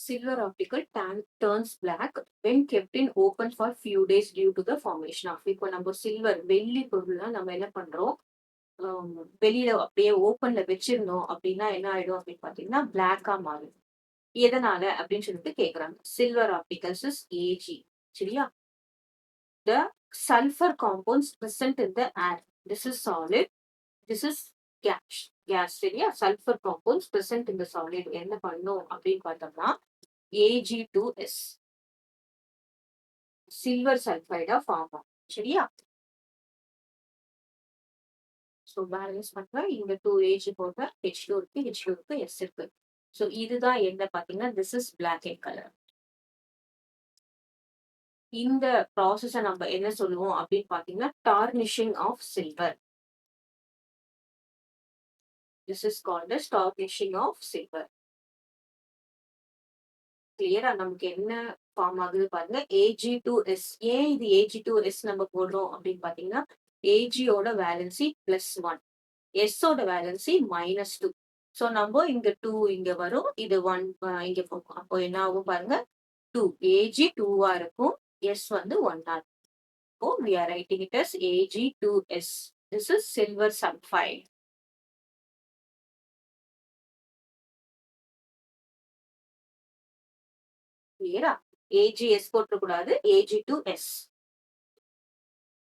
Silver optical turns black when kept in open for few days due to the formation of. இப்போ நம்ம silver வெள்ளி பொருள்லாம் நம்ம என்ன பண்றோம், ஆம், வெளியில அப்படியே ஓப்பன்ல வச்சிருந்தோம் அப்படின்னா என்ன ஆயிடும் அப்படின்னு பாத்தீங்கன்னா பிளாக்கா மாறும். எதனால அப்படின்னு சொல்லிட்டு கேக்குறாங்க. Silver opticals is A. G? The sulfur compounds present in the air. This is solid. This is gas. Gas. சரியா? Sulfur compounds present in the solid. என்ன பண்ணும் அப்படின்னு பார்த்தோம்னா Ag2S. சில்வர் சல்பைடா ஃபார்ம் ஆகும். சரியா? ஸோ பேலன்ஸ் பண்ணா இங்க 2Ag போக H2 இருக்கு, H2 இருக்கு, S இருக்கு. ஸோ இதுதான் என்ன பார்த்தீங்கன்னா this is black in colour. இந்த ப்ராசஸ நம்ம என்ன சொல்லுவோம் அப்படின்னு பார்த்தீங்கன்னா tarnishing of silver. This is called as tarnishing of silver. கிளியரா நமக்கு என்ன ஃபார்ம் ஆகுது பாருங்க Ag2S. ஏன் இது Ag2S நம்ம போடுறோம் அப்படின்னு பாத்தீங்கன்னா Agயோட வேலன்சி +1, S ஓட வேலன்சி -2. சோ நம்ம இங்க 2 இங்க வரும், இது 1 இங்க போகும். அப்போ என்ன ஆகும் பாருங்க 2 Ag 2 இருக்கும், S வந்து 1 இருக்கும். So we are writing it as Ag2S. This is silver sulfide. கிளியரா? AgS போட்டுறக்கூடாது, Ag2S.